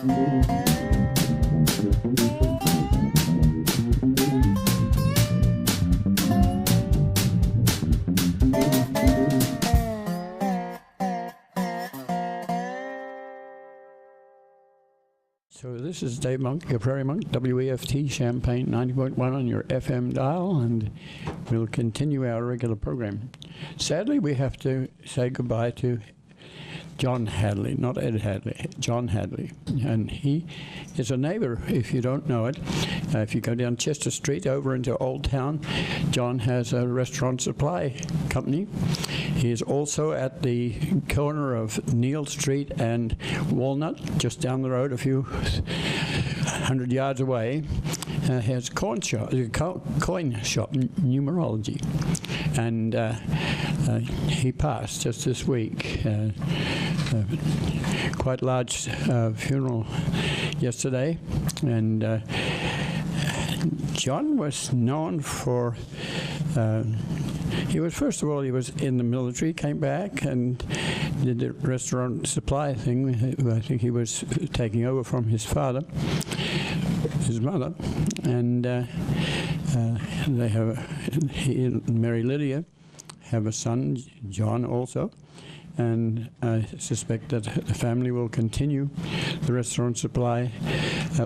So this is Dave Monk, your Prairie Monk, WEFT, Champaign 90.1 on your FM dial, and we'll continue our regular program. Sadly, we have to say goodbye to John Hadley, not Ed Hadley, John Hadley. And he is a neighbor, if you don't know it. If you go down Chester Street over into Old Town, John has a restaurant supply company. He is also at the corner of Neal Street and Walnut, just down the road a few hundred yards away. Has coin shop, numerology. And he passed just this week. Quite large funeral yesterday, and John was known for he was, first of all, he was in the military, came back and did the restaurant supply thing. I think he was taking over from his father, his mother, and they have, he and Mary Lydia have a son, John, also. And I suspect that the family will continue the restaurant supply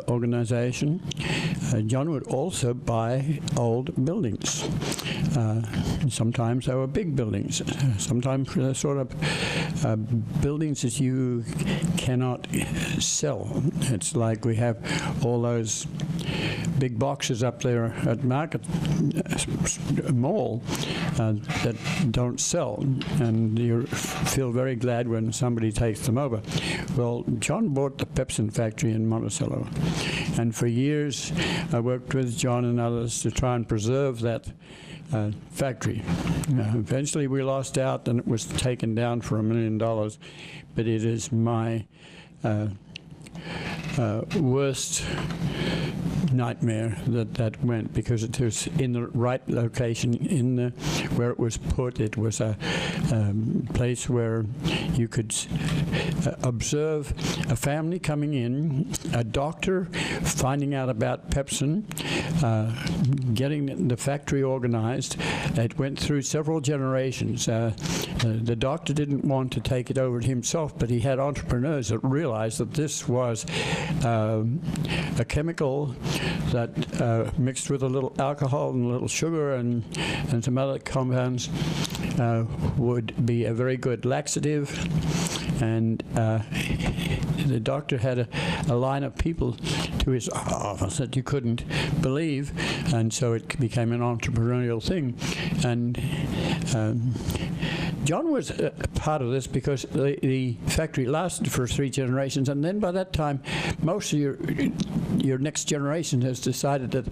organization. John would also buy old buildings. Sometimes they were big buildings. Sometimes they're sort of buildings that you cannot sell. It's like we have all those big boxes up there at Market Mall that don't sell, and you feel very glad when somebody takes them over. Well, John bought the Pepsin factory in Monticello, and for years I worked with John and others to try and preserve that factory. Eventually we lost out and it was taken down for $1 million, but it is my worst nightmare that went, because it was in the right location, in the where it was put. It was a place where you could observe a family coming in, a doctor finding out about Pepsin, getting the factory organized. It went through several generations. The doctor didn't want to take it over himself, but he had entrepreneurs that realized that this was a chemical that mixed with a little alcohol and a little sugar and some other compounds would be a very good laxative. And the doctor had a line of people to his office that you couldn't believe, and so it became an entrepreneurial thing. And John was part of this because the factory lasted for 3 generations, and then by that time, most of your next generation has decided that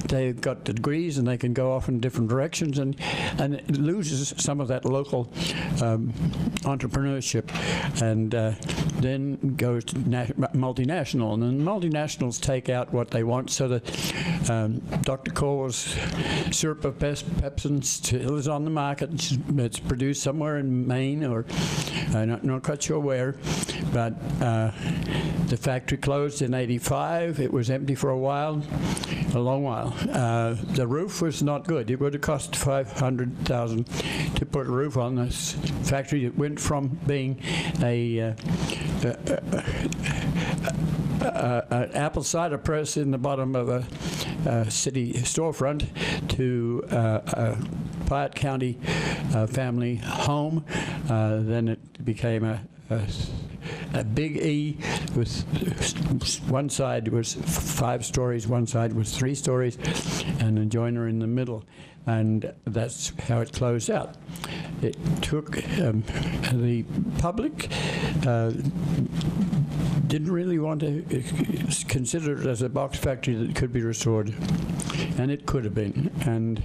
they've got degrees and they can go off in different directions, and it loses some of that local entrepreneurship, and then goes to multinational, and then multinationals take out what they want. So that Dr. Cole's syrup of Pepsin still is on the market. It's produced somewhere in Maine, or I'm not quite sure where, but the factory closed in '85. It was empty for a while, a long while. The roof was not good. It would have cost $500,000 to put a roof on this factory. It went from being an apple cider press in the bottom of a city storefront to a Piatt County family home. Then it became a big E, with one side was 5 stories, one side was 3 stories, and a joiner in the middle. And that's how it closed out. It took the public didn't really want to consider it as a box factory that could be restored, and it could have been. And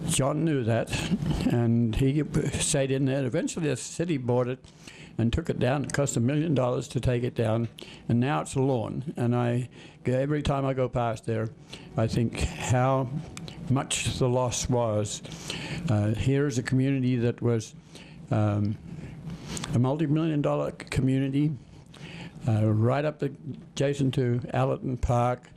John knew that, and he stayed in there. Eventually the city bought it and took it down. It cost $1 million to take it down, and now it's a lawn. And every time I go past there, I think how much the loss was. Here's a community that was a multi-million-dollar community. right up adjacent to Allerton Park.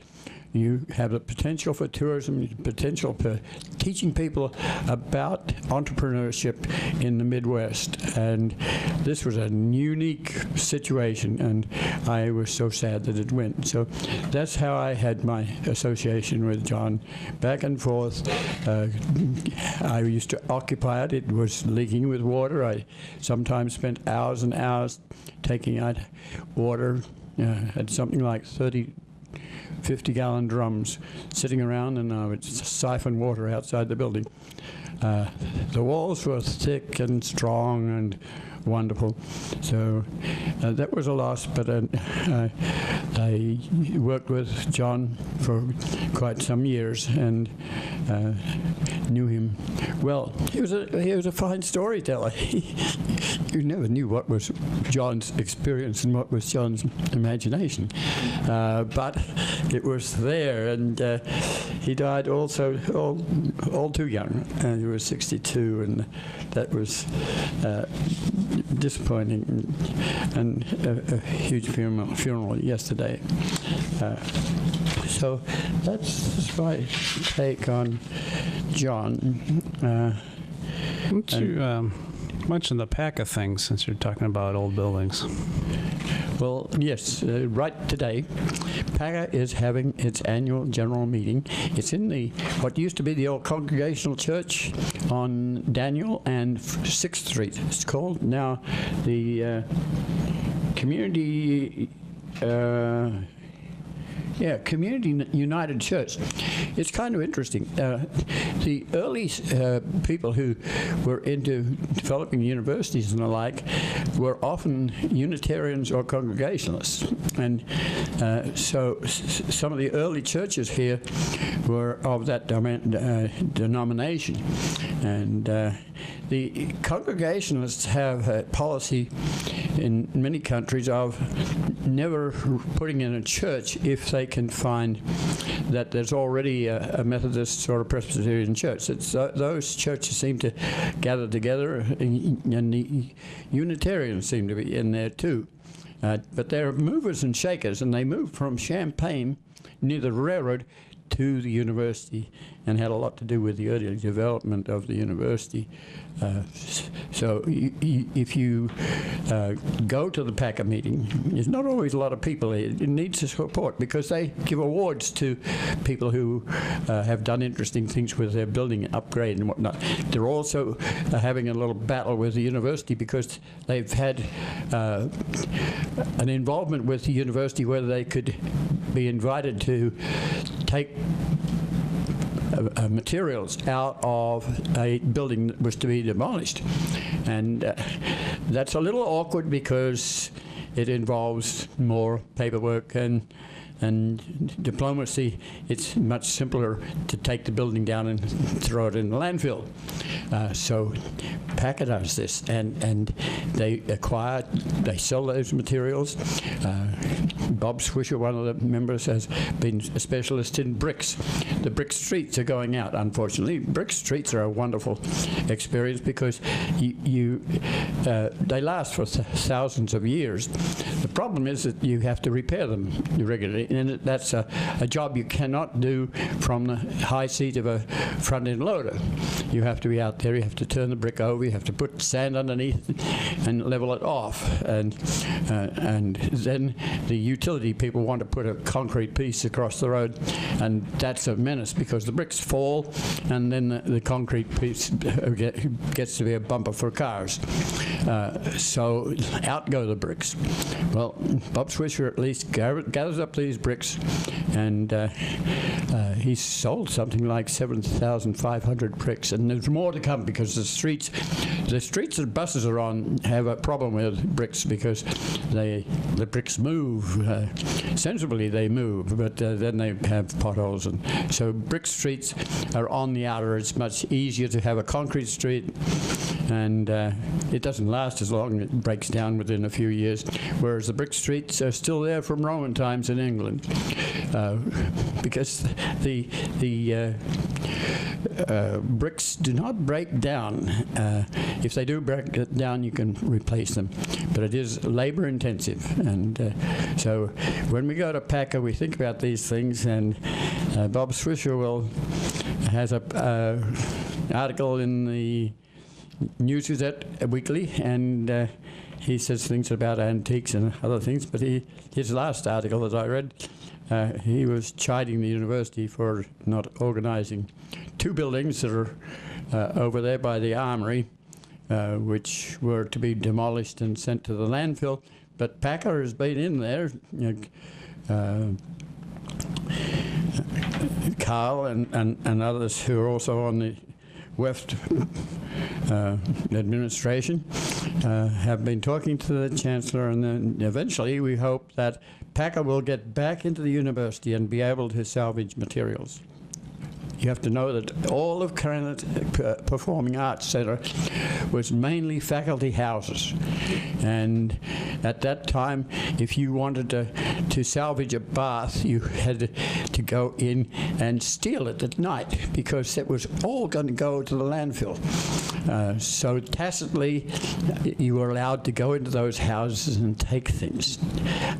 You have the potential for tourism, potential for teaching people about entrepreneurship in the Midwest. And this was a unique situation, and I was so sad that it went. So that's how I had my association with John, back and forth. I used to occupy it. It was leaking with water. I sometimes spent hours and hours taking out water. Had something like 50-gallon drums sitting around, and I would siphon water outside the building. The walls were thick and strong and wonderful. So that was a loss, but I worked with John for quite some years and knew him well. He was a fine storyteller. You never knew what was John's experience and what was John's imagination, but it was there. And he died also all too young. He was 62, and that was disappointing, and a huge funeral yesterday. So that's my take on John. Why don't you mention the PACA thing, since you're talking about old buildings? Well, yes, right today, PACA is having its annual general meeting. It's in what used to be the old Congregational Church on Daniel and 6th Street. It's called now the Community Community United Church. It's kind of interesting. The early people who were into developing universities and the like were often Unitarians or Congregationalists. And so some of the early churches here were of that denomination. And the Congregationalists have a policy in many countries of never putting in a church if they can find that there's already a Methodist or a Presbyterian church. Those churches seem to gather together, and the Unitarians seem to be in there too. But they're movers and shakers, and they moved from Champaign near the railroad to the university and had a lot to do with the early development of the university. So if you go to the PACA meeting, there's not always a lot of people. It needs the support because they give awards to people who have done interesting things with their building upgrade and whatnot. They're also having a little battle with the university because they've had an involvement with the university where they could be invited to take materials out of a building that was to be demolished. And that's a little awkward because it involves more paperwork and diplomacy. It's much simpler to take the building down and throw it in the landfill. So PACA does this, and they sell those materials. Bob Swisher, one of the members, has been a specialist in bricks. The brick streets are going out, unfortunately. Brick streets are a wonderful experience because they last for thousands of years. The problem is that you have to repair them regularly, and that's a job you cannot do from the high seat of a front-end loader. You have to be out there, you have to turn the brick over, you have to put sand underneath and level it off. And then the utility people want to put a concrete piece across the road, and that's a menace because the bricks fall, and then the concrete piece gets to be a bumper for cars. So out go the bricks. Well, Bob Swisher at least gathers up these bricks, and he's sold something like 7,500 bricks, and there's more to come because the streets that buses are on have a problem with bricks because the bricks move. Sensibly they move, but then they have potholes, and so brick streets are on the outer. It's much easier to have a concrete street and it doesn't last as long. It breaks down within a few years, whereas the brick streets are still there from Roman times in England, because the bricks do not break down. If they do break it down, you can replace them, but it is labor intensive, and so when we go to Packer, we think about these things, and Bob Swisher has a article in the News Gazette Weekly, and he says things about antiques and other things, but his last article that I read, he was chiding the university for not organising two buildings that are over there by the armory, which were to be demolished and sent to the landfill. But Packer has been in there. Carl and others who are also on the WEFT administration have been talking to the Chancellor, and then eventually we hope that Packer will get back into the university and be able to salvage materials. You have to know that all of Current Performing Arts Centre was mainly faculty houses, and at that time, if you wanted to salvage a bath, you had to go in and steal it at night, because it was all going to go to the landfill. So tacitly, you were allowed to go into those houses and take things.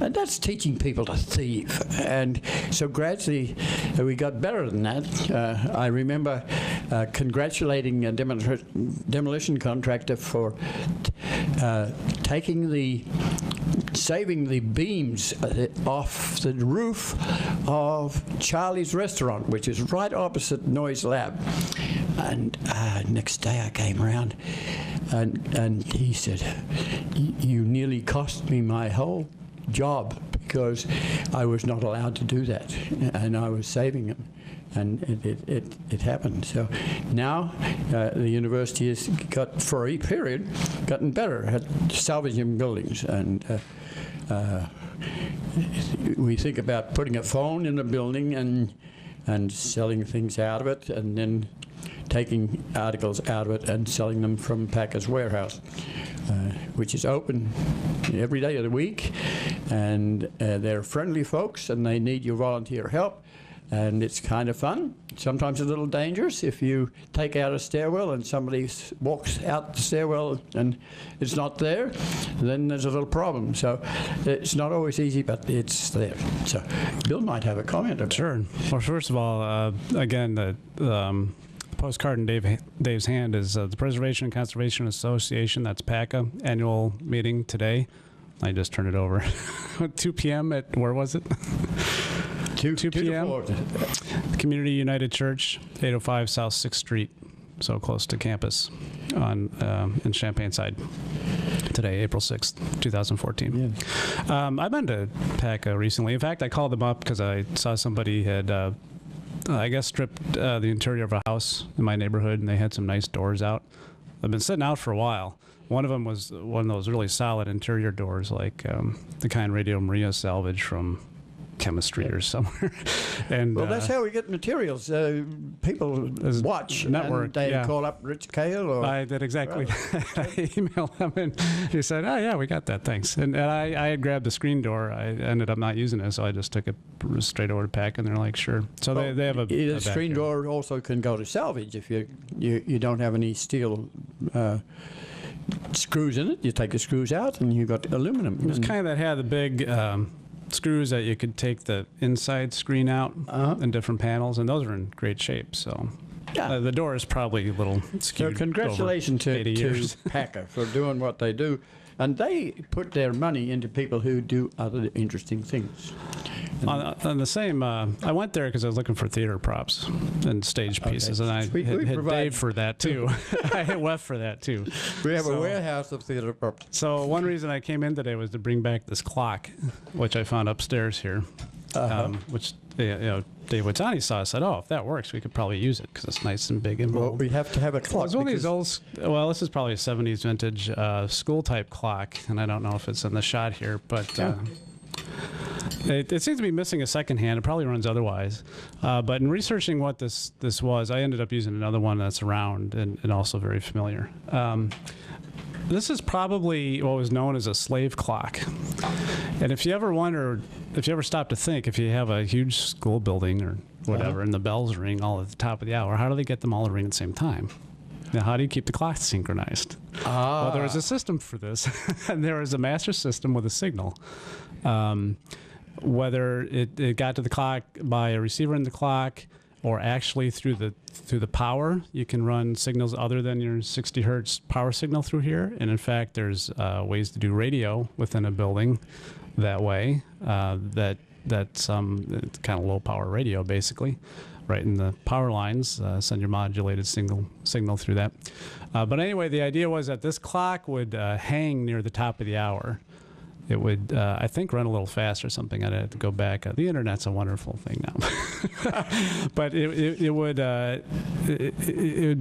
And that's teaching people to thieve. And so gradually, we got better than that. I remember congratulating a demolition contractor for saving the beams off the roof of Charlie's Restaurant, which is right opposite Noyes Lab. And next day I came around, and he said, "You nearly cost me my whole job because I was not allowed to do that, and I was saving them." And it happened. So now the university has got, for a period, gotten better at salvaging buildings. And we think about putting a phone in a building and selling things out of it, and then taking articles out of it and selling them from Packer's warehouse, which is open every day of the week. And they're friendly folks, and they need your volunteer help. And it's kind of fun. Sometimes a little dangerous. If you take out a stairwell and somebody walks out the stairwell and it's not there, then there's a little problem. So it's not always easy, but it's there. So Bill might have a comment about it. Sure. Well, first of all, again, the postcard in Dave's hand is the Preservation and Conservation Association. That's PACA annual meeting today. I just turned it over. 2 p.m. at, where was it? 2 p.m. Community United Church, 805 South 6th Street, so close to campus in Champaign-Side. Today, April 6th, 2014. Yeah. I've been to PACA recently. In fact, I called them up because I saw somebody had, I guess, stripped the interior of a house in my neighborhood, and they had some nice doors out. They've been sitting out for a while. One of them was one of those really solid interior doors, like the kind Radio Maria salvage from chemistry or somewhere. And well, that's how we get materials. People watch network, and they call up Rich Cale. Or I did exactly. I emailed him and he said, "Oh yeah, we got that, thanks." And I had grabbed the screen door. I ended up not using it, so I just took it straight over to PAC, and they're like, "Sure." So they have a screen door also can go to salvage if you don't have any steel screws in it. You take the screws out, and you got aluminum. It was kind of that had the big screws that you could take the inside screen out in different panels, and those are in great shape. So the door is probably a little skewed. So congratulations to Packer for doing what they do. And they put their money into people who do other interesting things. On the same, I went there because I was looking for theater props and stage pieces, and I hit Dave for that too. I hit WEFT for that too. We have a warehouse of theater props. So one reason I came in today was to bring back this clock, which I found upstairs here, which Dave Watani saw. I said, "Oh, if that works, we could probably use it because it's nice and big and bold." Well, we have to have a clock. It's one of these old. Well, this is probably a '70s vintage school type clock, and I don't know if it's in the shot here, but It seems to be missing a second hand. It probably runs otherwise. But in researching what this was, I ended up using another one that's around and also very familiar. This is probably what was known as a slave clock. And if you ever stop to think, if you have a huge school building or whatever, and the bells ring all at the top of the hour, how do they get them all to ring at the same time? Now, how do you keep the clock synchronized? Well, there was a system for this, and there was a master system with a signal. Whether it got to the clock by a receiver in the clock or actually through the power, you can run signals other than your 60 hertz power signal through here. And in fact, there's ways to do radio within a building that way. That's kind of low power radio, basically, right in the power lines. Send your modulated signal through that. But anyway, the idea was that this clock would hang near the top of the hour. It would, I think, run a little fast or something. I'd have to go back. The internet's a wonderful thing now. But it would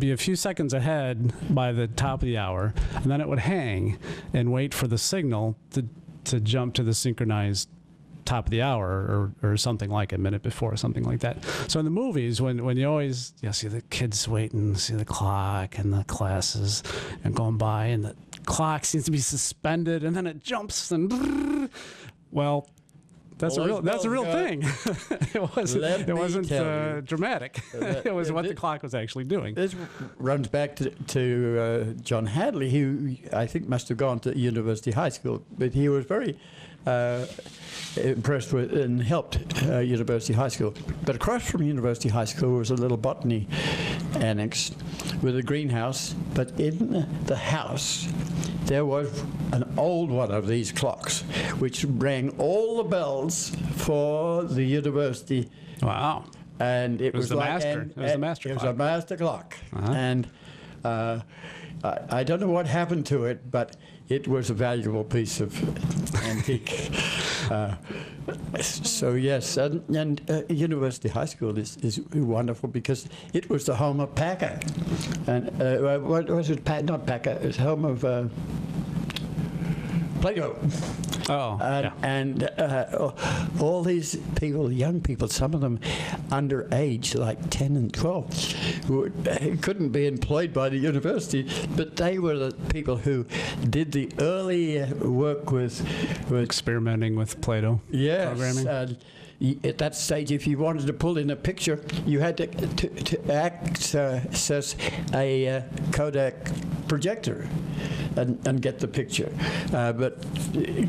be a few seconds ahead by the top of the hour, and then it would hang and wait for the signal to jump to the synchronized top of the hour or something like a minute before, something like that. So in the movies, when you always see the kids waiting, see the clock and the classes and going by, and the clock seems to be suspended, and then it jumps and well, that's a real thing. It wasn't dramatic. It was what the clock was actually doing. This runs back to John Hadley, who I think must have gone to University High School, but he was very impressed with and helped University High School. But across from University High School was a little botany annex with a greenhouse, but in the house there was an old one of these clocks which rang all the bells for the university. Wow. And it was the like master. It was the master clock. It was a master clock. Uh-huh. And I don't know what happened to it, but it was a valuable piece of antique. So yes, and University High School is wonderful because it was the home of Packer, and what was it? Not Packer. It's home of Plato. Oh, and all these people, young people, some of them underage, like 10 and 12, who couldn't be employed by the university, but they were the people who did the early work with experimenting with Plato programming. At that stage, if you wanted to pull in a picture, you had to access a Kodak projector and get the picture. But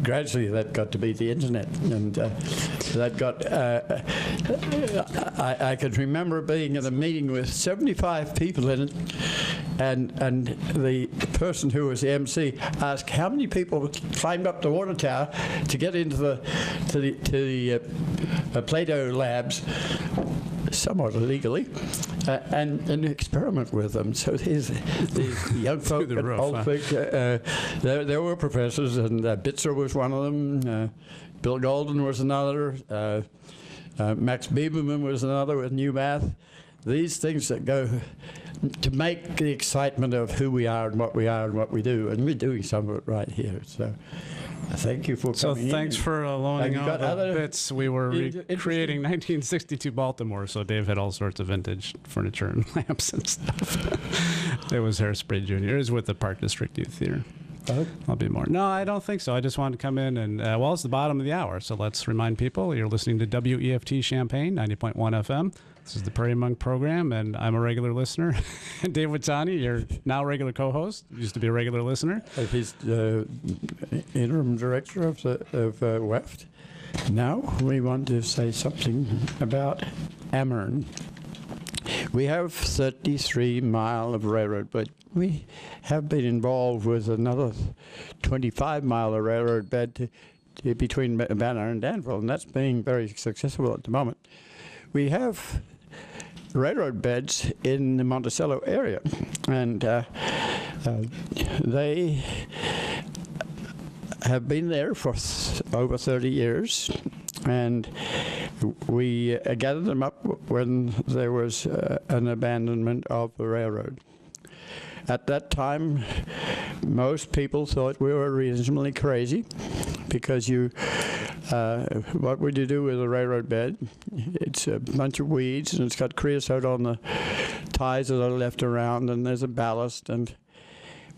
gradually that got to be the internet, and that got. I can remember being at a meeting with 75 people in it, and the person who was the MC asked how many people climbed up the water tower to get into the Plato labs, somewhat illegally, and experiment with them. So these young folk, old folk, there were professors, and Bitzer was one of them. Bill Golden was another. Max Bieberman was another with new math. These things that go to make the excitement of who we are and what we are and what we do, and we're doing some of it right here. So thank you for coming in. So thanks for loaning all the bits. We were recreating 1962 Baltimore, so Dave had all sorts of vintage furniture and lamps and stuff. It was Hairspray Jr. It was with the Park District Youth Theater. I'll be more. No, I don't think so. I just wanted to come in and, well, it's the bottom of the hour, so let's remind people you're listening to WEFT Champaign, 90.1 FM. This is the Prairie Monk program, and I'm a regular listener. Dave Wittani, your now regular co-host, used to be a regular listener. He's interim director of WEFT. Now we want to say something about Amherst. We have 33 miles of railroad, but we have been involved with another 25 mile of railroad bed between Banner and Danville, and that's being very successful at the moment. We have railroad beds in the Monticello area, and they have been there for over 30 years, and we gathered them up when there was an abandonment of the railroad. At that time, most people thought we were reasonably crazy because what would you do with a railroad bed? It's a bunch of weeds, and it's got creosote on the ties that are left around, and there's a ballast.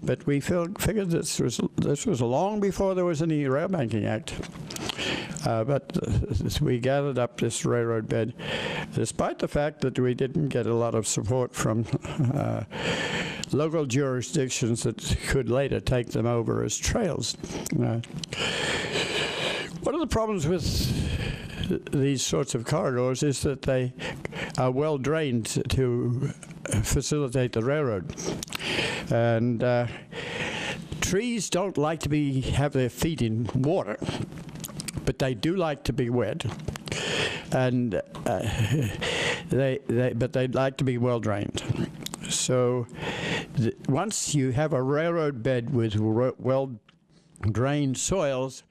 But we figured this was long before there was any Rail Banking Act. But we gathered up this railroad bed, despite the fact that we didn't get a lot of support from local jurisdictions that could later take them over as trails. One of the problems with these sorts of corridors is that they are well drained to facilitate the railroad. And trees don't like to have their feet in water, but they do like to be wet, and but they'd like to be well drained. So once you have a railroad bed with well drained soils,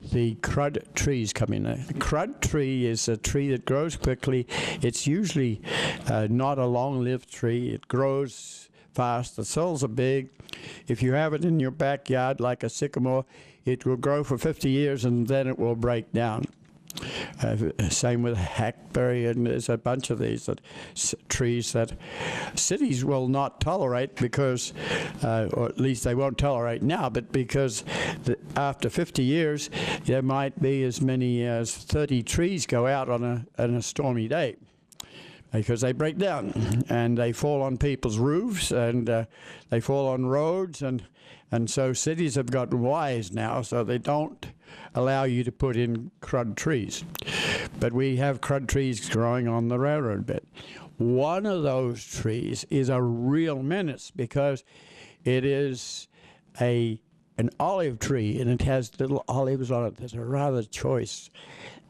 the crud trees come in. A crud tree is a tree that grows quickly. It's usually not a long-lived tree. It grows fast. The soils are big. If you have it in your backyard like a sycamore, it will grow for 50 years and then it will break down. Same with hackberry, and there's a bunch of these trees that cities will not tolerate because, or at least they won't tolerate now, but because after 50 years, there might be as many as 30 trees go out on a stormy day, because they break down and they fall on people's roofs, and they fall on roads, and so cities have gotten wise now, so they don't allow you to put in crud trees. But we have crud trees growing on the railroad bed. One of those trees is a real menace because it is an olive tree, and it has little olives on it that are rather choice,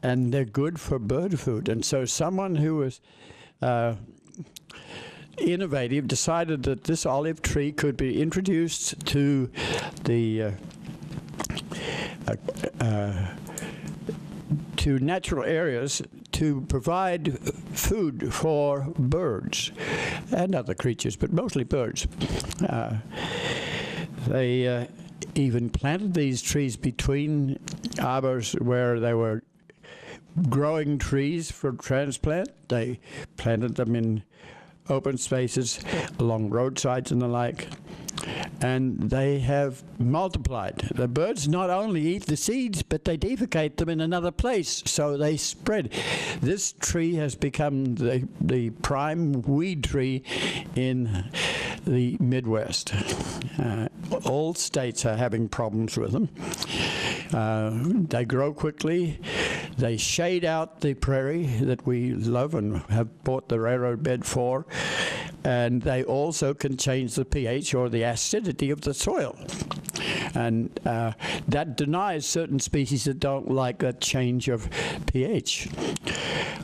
and they're good for bird food. And so someone who was innovative decided that this olive tree could be introduced to the to natural areas to provide food for birds and other creatures, but mostly birds. They even planted these trees between arbors where they were growing trees for transplant. They planted them in open spaces along roadsides and the like, and they have multiplied. The birds not only eat the seeds, but they defecate them in another place, so they spread. This tree has become the prime weed tree in the Midwest. All states are having problems with them. They grow quickly. They shade out the prairie that we love and have bought the railroad bed for, and they also can change the pH or the acidity of the soil. And that denies certain species that don't like that change of pH.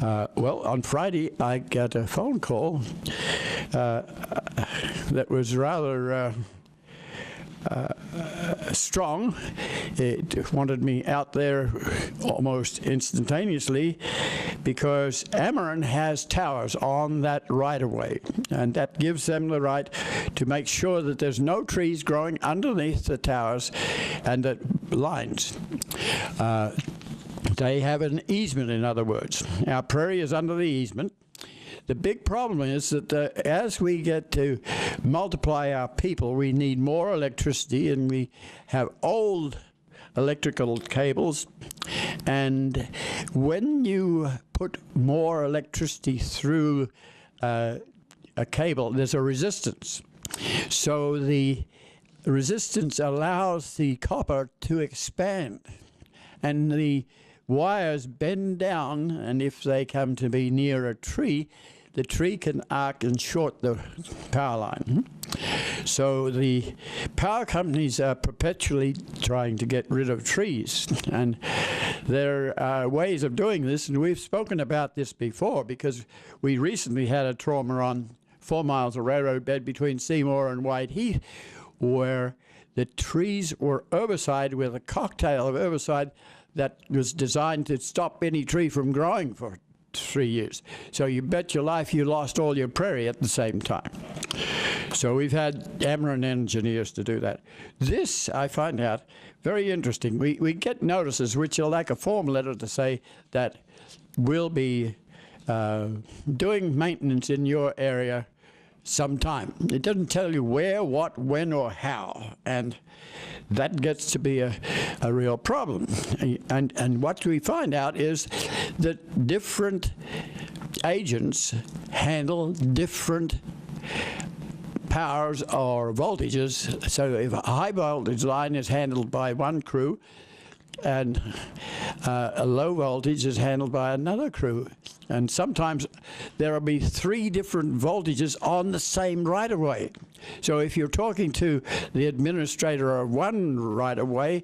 Well, on Friday, I got a phone call that was rather strong. It wanted me out there almost instantaneously because Ameren has towers on that right-of-way, and that gives them the right to make sure that there's no trees growing underneath the towers and the lines. They have an easement, in other words. Our prairie is under the easement. The big problem is that as we get to multiply our people, we need more electricity, and we have old electrical cables. And when you put more electricity through a cable, there's a resistance. So the resistance allows the copper to expand, and the wires bend down, and if they come to be near a tree, the tree can arc and short the power line. So the power companies are perpetually trying to get rid of trees, and there are ways of doing this, and we've spoken about this before because we recently had a trauma on 4 miles of railroad bed between Seymour and White Heath, where the trees were herbicide with a cocktail of herbicide that was designed to stop any tree from growing for 3 years. So you bet your life you lost all your prairie at the same time. So we've had Ameren engineers to do that. This, I find out, very interesting. We get notices which are like a form letter to say that we'll be doing maintenance in your area sometime. It doesn't tell you where, what, when, or how, and that gets to be a real problem. And what we find out is that different agents handle different powers or voltages. So if a high voltage line is handled by one crew and a low voltage is handled by another crew, and sometimes there will be 3 different voltages on the same right-of-way. So if you're talking to the administrator of one right-of-way,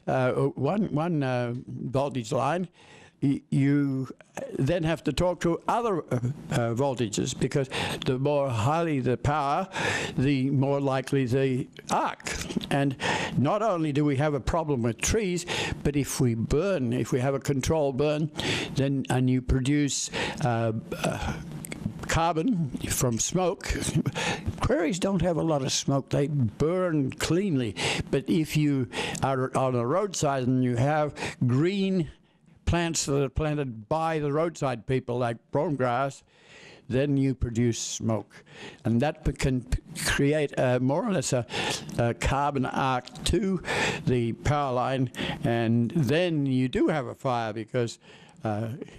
one voltage line, you then have to talk to other voltages, because the more highly the power, the more likely the arc. And not only do we have a problem with trees, but if we have a controlled burn, then and you produce carbon from smoke. Prairies don't have a lot of smoke. They burn cleanly. But if you are on a roadside and you have green plants that are planted by the roadside people, like brome grass, then you produce smoke. And that can create more or less a carbon arc to the power line, and then you do have a fire, because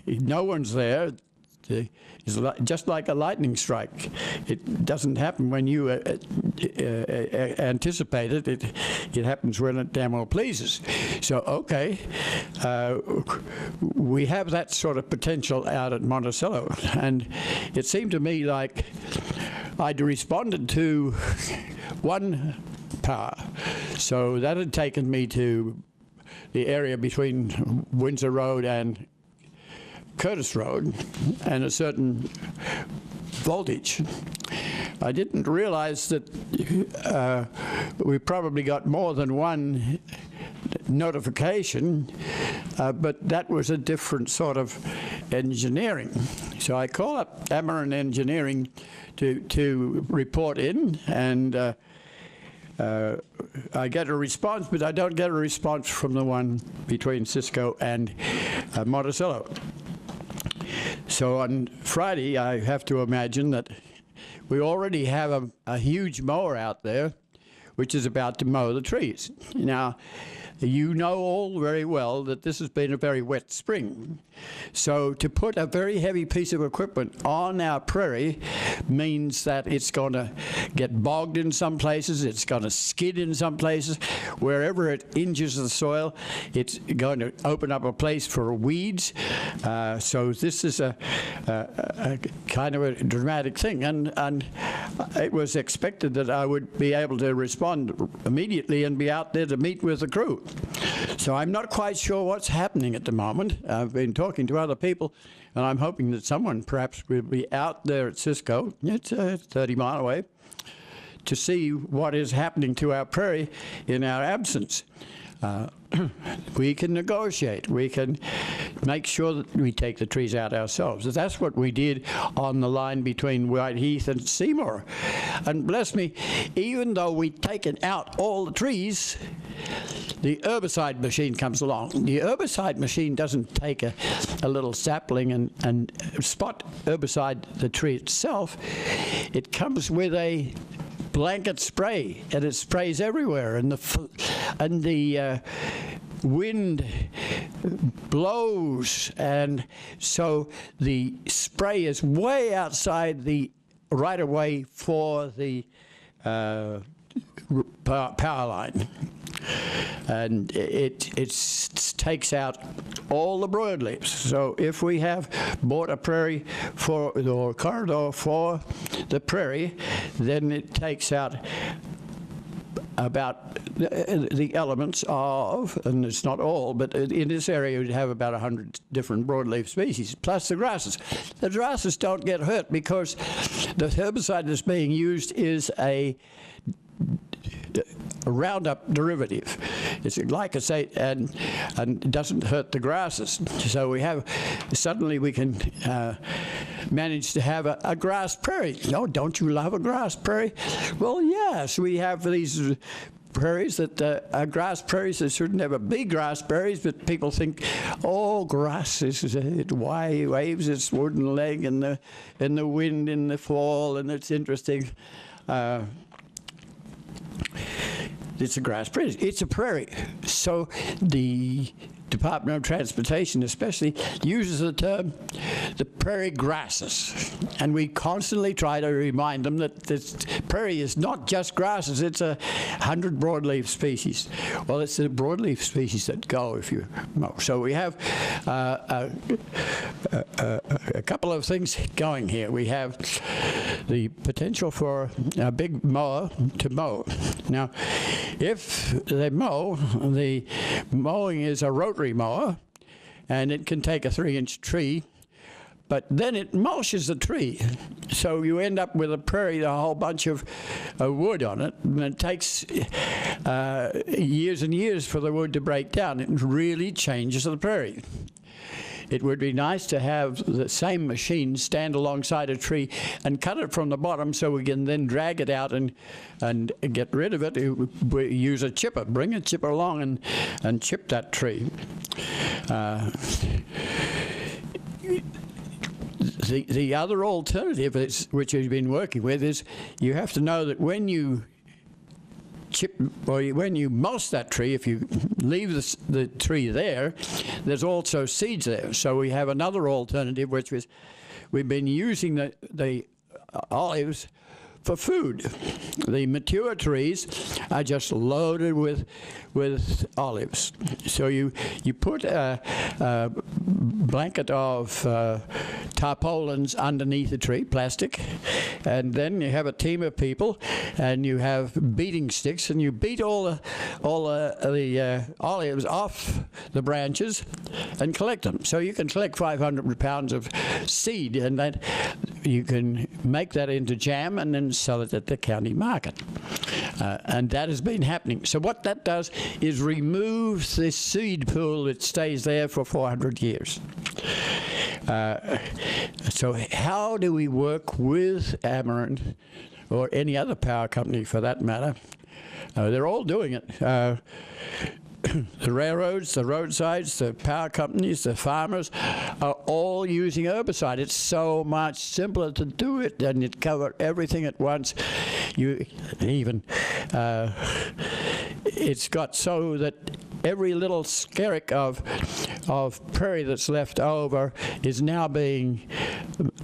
no one's there. It's just like a lightning strike. It doesn't happen when you anticipate it. It happens when it damn well pleases. So, okay, we have that sort of potential out at Monticello. And it seemed to me like I'd responded to one power. So that had taken me to the area between Windsor Road and Curtis Road, and a certain voltage. I didn't realize that we probably got more than one notification, but that was a different sort of engineering. So I call up Ameren Engineering to report in, and I get a response, but I don't get a response from the one between Cisco and Monticello. So on Friday, I have to imagine that we already have a huge mower out there, which is about to mow the trees. Now, you know all very well that this has been a very wet spring. So to put a very heavy piece of equipment on our prairie means that it's going to get bogged in some places, it's going to skid in some places. Wherever it injures the soil, it's going to open up a place for weeds. So this is a kind of a dramatic thing. And it was expected that I would be able to respond immediately and be out there to meet with the crew. So I'm not quite sure what's happening at the moment. I've been talking to other people, and I'm hoping that someone perhaps will be out there at Cisco, it's 30 miles away, to see what is happening to our prairie in our absence. We can negotiate. We can make sure that we take the trees out ourselves. That's what we did on the line between Whiteheath and Seymour. And bless me, even though we'd taken out all the trees, the herbicide machine comes along. The herbicide machine doesn't take a little sapling and spot herbicide the tree itself. It comes with a blanket spray, and it sprays everywhere, and the wind blows, and so the spray is way outside the right-of-way for the power line, and it takes out all the broadleaves. So if we have bought a prairie or corridor for the prairie, then it takes out about the elements of, and it's not all, but in this area you'd have about 100 different broadleaf species, plus the grasses. The grasses don't get hurt because the herbicide that's being used is a Roundup derivative. It's glyphosate and it doesn't hurt the grasses. So we have, suddenly we can manage to have a grass prairie. Oh, don't you love a grass prairie? Well, yes, we have these prairies that are grass prairies that shouldn't ever be grass prairies, but people think, oh, grass it waves its wooden leg in the wind in the fall, and it's interesting. It's a grass prairie. It's a prairie. So the Department of Transportation especially uses the term the prairie grasses. And we constantly try to remind them that this prairie is not just grasses, it's 100 broadleaf species. Well, it's the broadleaf species that go if you mow. So we have a couple of things going here. We have the potential for a big mower to mow. Now, if they mow, the mowing is a rotary mower, and it can take a 3-inch tree, but then it mulches the tree. So you end up with a prairie, a whole bunch of wood on it, and it takes years and years for the wood to break down. It really changes the prairie. It would be nice to have the same machine stand alongside a tree and cut it from the bottom so we can then drag it out and get rid of it. We use a chipper. Bring a chipper along and chip that tree. The other alternative, which we've been working with, is you have to know that when you chip, or when you mulch that tree, if you leave the tree there, there's also seeds there. So we have another alternative, which is we've been using the olives for food. The mature trees are just loaded with olives. So you put a blanket of tarpaulins underneath the tree, plastic, and then you have a team of people, and you have beating sticks, and you beat all the olives off the branches and collect them. So you can collect 500 pounds of seed, and then you can make that into jam and then sell it at the county market. And that has been happening. So what that does is removes the seed pool that stays there for 400 years. So how do we work with Amaranth, or any other power company for that matter? They're all doing it. The railroads, the roadsides, the power companies, the farmers are all using herbicide. It's so much simpler to do it, and it covers everything at once. You even it's got so that every little skerrick of prairie that's left over is now being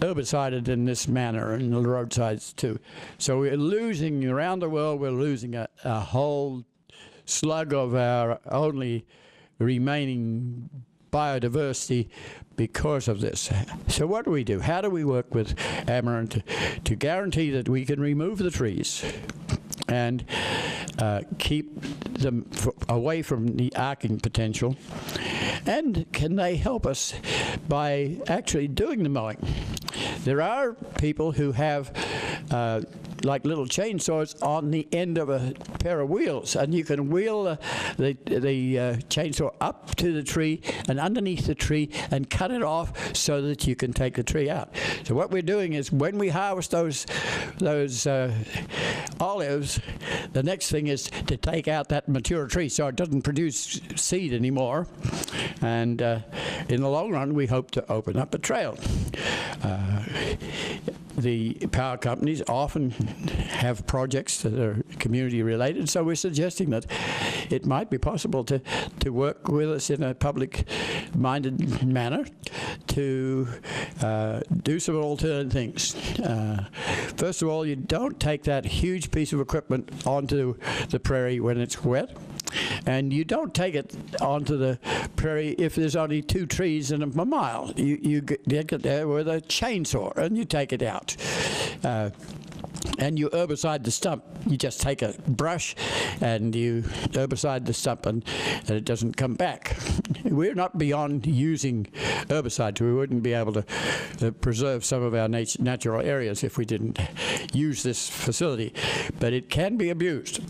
herbicided in this manner, and the roadsides too. So we're losing, around the world, we're losing a whole slug of our only remaining biodiversity because of this. So what do we do? How do we work with Amaranth to guarantee that we can remove the trees and keep them away from the arcing potential? And can they help us by actually doing the mowing? There are people who have like little chainsaws on the end of a pair of wheels, and you can wheel the chainsaw up to the tree and underneath the tree and cut it off so that you can take the tree out. So what we're doing is, when we harvest those olives, the next thing is to take out that mature tree so it doesn't produce seed anymore. And in the long run, we hope to open up a trail. The power companies often have projects that are community related, so we're suggesting that it might be possible to work with us in a public-minded manner to do some alternate things. First of all, you don't take that huge piece of equipment onto the prairie when it's wet. And you don't take it onto the prairie if there's only 2 trees in a mile. You get there with a chainsaw and you take it out. And you herbicide the stump. You just take a brush and you herbicide the stump, and it doesn't come back. We're not beyond using herbicides. We wouldn't be able to preserve some of our natural areas if we didn't use this facility. But it can be abused.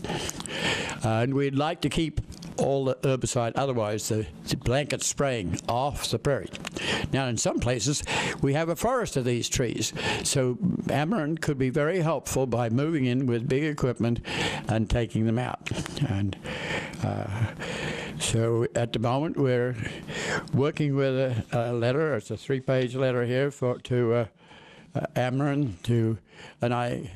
And we'd like to keep all the herbicide, otherwise the blanket spraying, off the prairie. Now, in some places, we have a forest of these trees, so Ameren could be very helpful by moving in with big equipment and taking them out. And so at the moment, we're working with a letter. It's a 3-page letter here to Ameren and I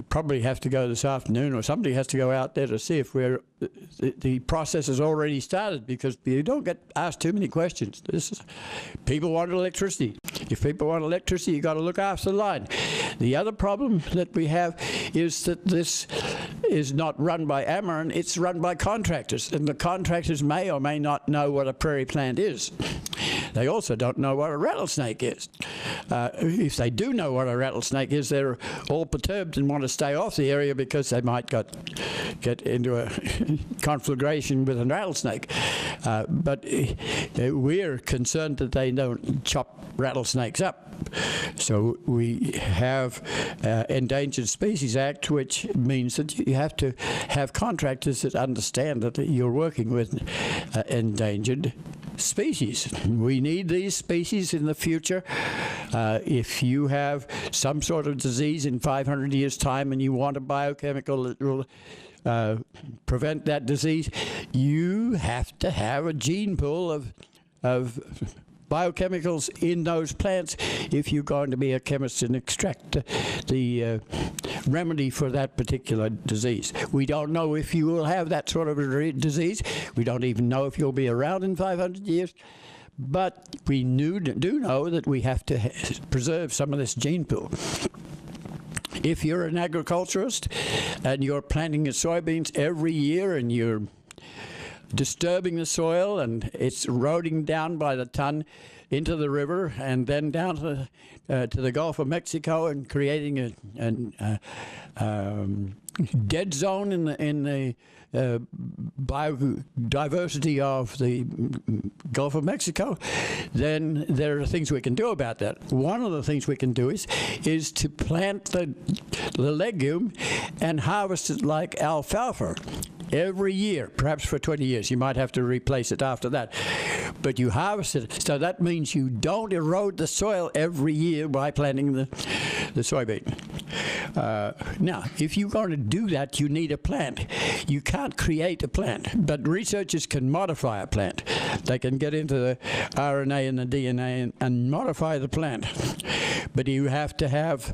probably have to go this afternoon, or somebody has to go out there to see if the process has already started, because you don't get asked too many questions. People want electricity. If people want electricity, you got to look after the line. The other problem that we have is that this is not run by Ameren, it's run by contractors, and the contractors may or may not know what a prairie plant is. They also don't know what a rattlesnake is. If they do know what a rattlesnake is, they're all perturbed and want to stay off the area because they might get into a conflagration with a rattlesnake. But we're concerned that they don't chop rattlesnakes up. So we have Endangered Species Act, which means that you have to have contractors that understand that you're working with endangered species. We need these species in the future. If you have some sort of disease in 500 years' time and you want a biochemical that will prevent that disease, you have to have a gene pool of biochemicals in those plants if you're going to be a chemist and extract the remedy for that particular disease. We don't know if you will have that sort of a disease. We don't even know if you'll be around in 500 years. But we do know that we have to preserve some of this gene pool. If you're an agriculturist and you're planting your soybeans every year and you're disturbing the soil and it's eroding down by the ton into the river and then down to the Gulf of Mexico and creating a dead zone in the biodiversity of the Gulf of Mexico, then there are things we can do about that. One of the things we can do is to plant the legume and harvest it like alfalfa every year, perhaps for 20 years. You might have to replace it after that. But you harvest it, so that means you don't erode the soil every year by planting the soybean. Now, if you're going to do that, you need a plant. You can't create a plant, but researchers can modify a plant. They can get into the RNA and the DNA and modify the plant. But you have to have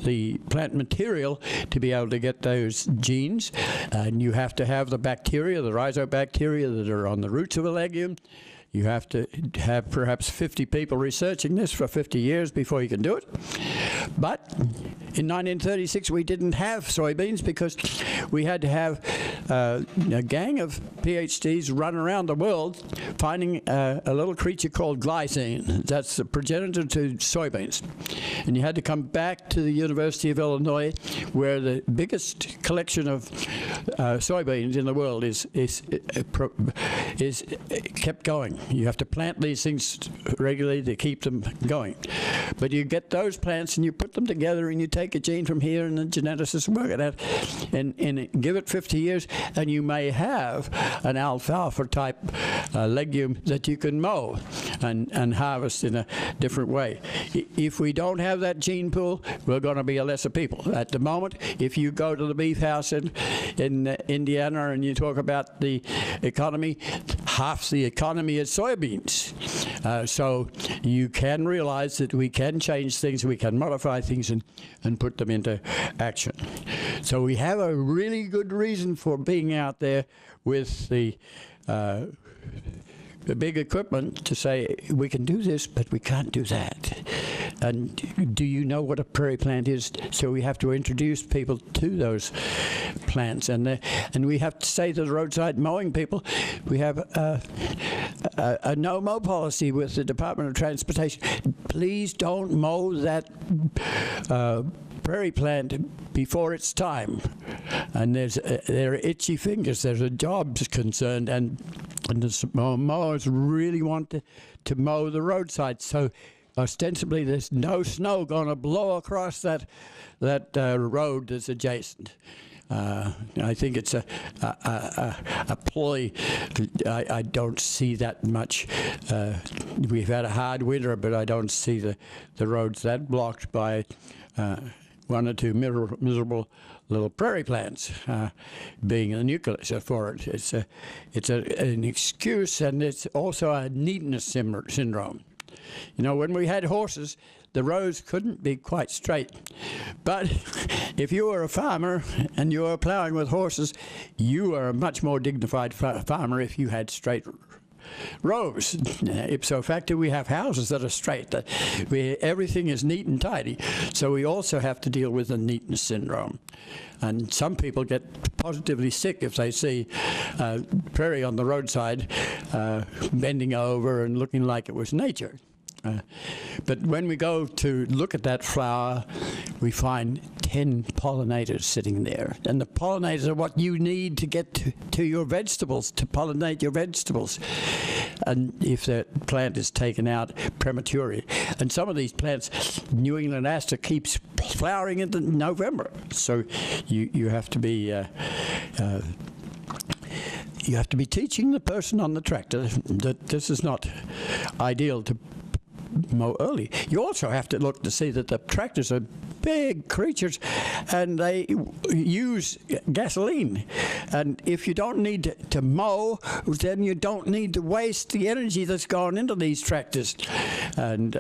the plant material to be able to get those genes, and you have to have the bacteria, the rhizobacteria that are on the roots of a legume. You have to have perhaps 50 people researching this for 50 years before you can do it. But in 1936, we didn't have soybeans because we had to have a gang of PhDs run around the world finding a little creature called glycine. That's the progenitor to soybeans. And you had to come back to the University of Illinois, where the biggest collection of soybeans in the world is kept going. You have to plant these things regularly to keep them going. But you get those plants and you put them together and you take a gene from here and the geneticists work it out and give it 50 years and you may have an alfalfa type legume that you can mow and harvest in a different way. If we don't have that gene pool, we're going to be a lesser people. At the moment, if you go to the beef house in Indiana and you talk about the economy, half the economy is soybeans. So you can realize that we can change things, we can modify things and put them into action. So we have a really good reason for being out there with the big equipment to say, we can do this, but we can't do that. And do you know what a prairie plant is? So we have to introduce people to those plants. And we have to say to the roadside mowing people, we have a no-mow policy with the Department of Transportation. Please don't mow that prairie plant before it's time. And there are itchy fingers. There's a jobs concerned, and the mowers really want to mow the roadside. So ostensibly, there's no snow going to blow across that road that's adjacent. I think it's a ploy. I don't see that much. We've had a hard winter, but I don't see the roads that blocked by one or two miserable little prairie plants being the nucleus for it. It's an excuse, and it's also a neatness syndrome. You know, when we had horses, the roads couldn't be quite straight. But if you were a farmer and you were plowing with horses, you were a much more dignified farmer if you had straight rows. Ipso facto, we have houses that are straight. Everything is neat and tidy. So we also have to deal with the neatness syndrome. And some people get positively sick if they see prairie on the roadside bending over and looking like it was nature. But when we go to look at that flower, we find 10 pollinators sitting there. And the pollinators are what you need to get to your vegetables, to pollinate your vegetables. And if that plant is taken out prematurely. And some of these plants, New England aster keeps flowering into November. So you have to be... you have to be teaching the person on the tractor that this is not ideal to mow early. You also have to look to see that the tractors are big creatures and they use gasoline. And if you don't need to mow, then you don't need to waste the energy that's gone into these tractors. And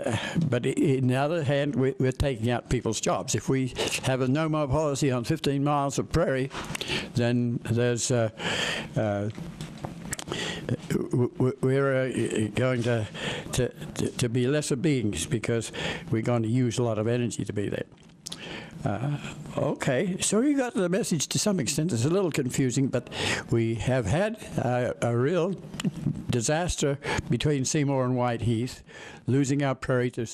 but on the other hand, we're taking out people's jobs. If we have a no-mow policy on 15 miles of prairie, then there's we're going to be lesser beings because we're going to use a lot of energy to be there. Okay, so you got the message to some extent. It's a little confusing, but we have had a real disaster between Seymour and Whiteheath, losing our prairie to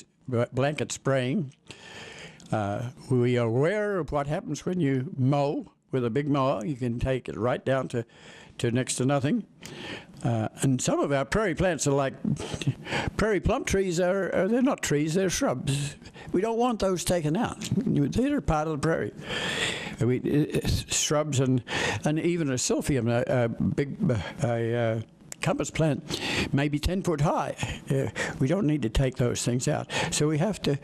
blanket spraying. We are aware of what happens when you mow with a big mower. You can take it right down to next to nothing. And some of our prairie plants are like prairie plum trees. They're not trees, they're shrubs. We don't want those taken out. They're part of the prairie. Shrubs and even a silphium, a big compass plant, maybe 10 foot high. We don't need to take those things out. So we have to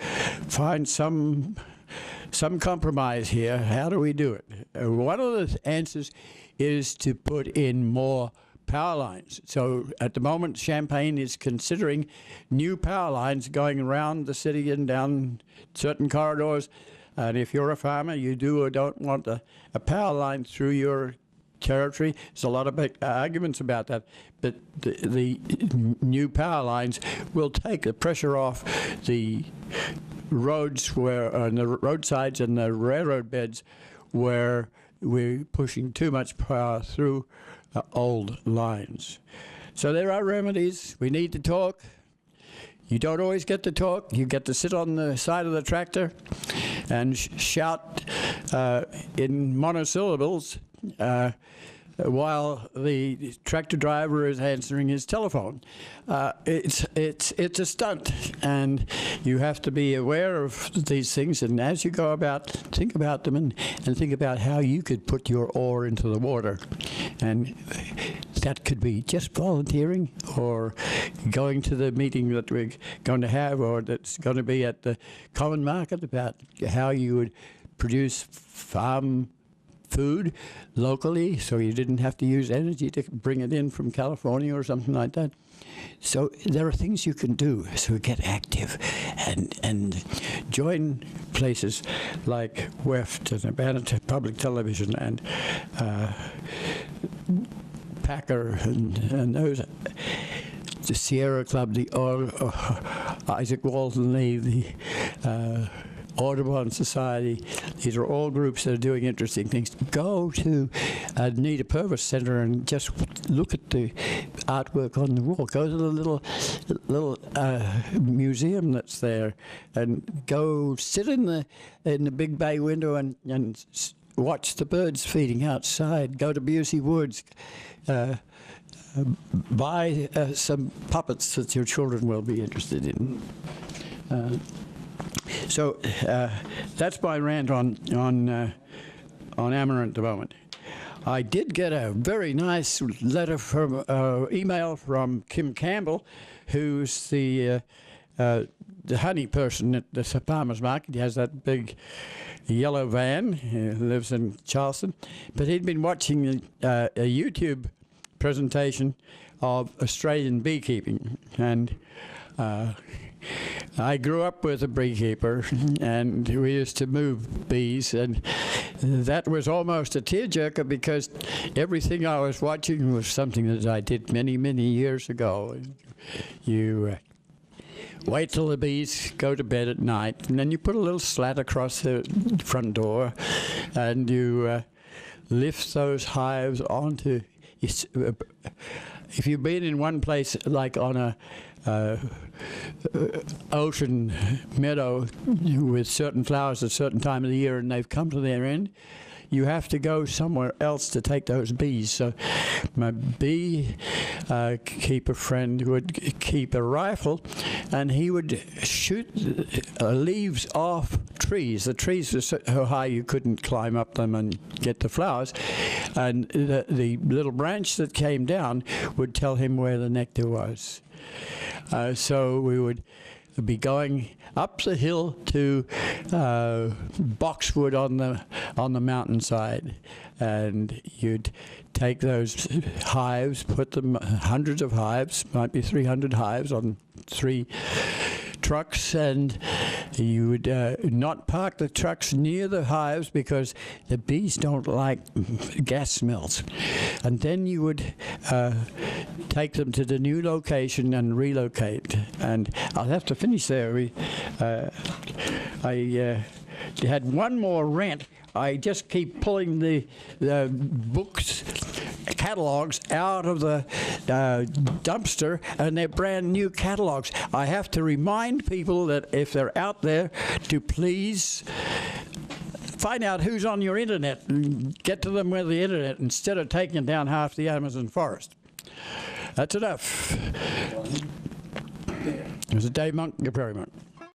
find some compromise here. How do we do it? One of the answers is to put in more power lines. So at the moment, Champaign is considering new power lines going around the city and down certain corridors. And if you're a farmer, you do or don't want a power line through your territory. There's a lot of arguments about that. But the new power lines will take the pressure off the roads on the roadsides and the railroad beds where we're pushing too much power through old lines. So there are remedies. We need to talk. You don't always get to talk. You get to sit on the side of the tractor and shout in monosyllables while the tractor driver is answering his telephone. It's a stunt, and you have to be aware of these things. And as you go about, think about them and think about how you could put your oar into the water. And that could be just volunteering, or going to the meeting that we're going to have, or that's going to be at the Common Market, about how you would produce farm food locally, so you didn't have to use energy to bring it in from California or something like that. So there are things you can do. So get active and join places like WEFT and Urbana Public Television and Packer and those. The Sierra Club, the Isaac Walton Lee, the Audubon Society. These are all groups that are doing interesting things. Go to Anita Purvis Center and just look at the artwork on the wall. Go to the little museum that's there, and go sit in the big bay window and watch the birds feeding outside. Go to Busey Woods. Buy some puppets that your children will be interested in. So that's my rant on on amaranth development. I did get a very nice letter from email from Kim Campbell, who's the honey person at the farmers market. He has that big yellow van. He lives in Charleston, but he'd been watching a YouTube presentation of Australian beekeeping, and I grew up with a beekeeper, and we used to move bees, and that was almost a tearjerker because everything I was watching was something that I did many, many years ago. You wait till the bees go to bed at night, and then you put a little slat across the front door, and you lift those hives onto. If you've been in one place, like on a ocean meadow with certain flowers at a certain time of the year and they've come to their end, you have to go somewhere else to take those bees. So my bee keeper friend would keep a rifle, and he would shoot leaves off trees. The trees were so high you couldn't climb up them and get the flowers, and the little branch that came down would tell him where the nectar was. So we would be going up the hill to boxwood on the mountainside, and you'd take those hives, put them, hundreds of hives, might be 300 hives on 3 trucks, and you would not park the trucks near the hives because the bees don't like gas smells. And then you would take them to the new location and relocate. And I'll have to finish there. I had one more rant. I just keep pulling the books, catalogs out of the dumpster, and they're brand new catalogs. I have to remind people that if they're out there to please find out who's on your internet and get to them with the internet instead of taking down half the Amazon forest. That's enough. It was a Dave Monk, your Prairie Monk.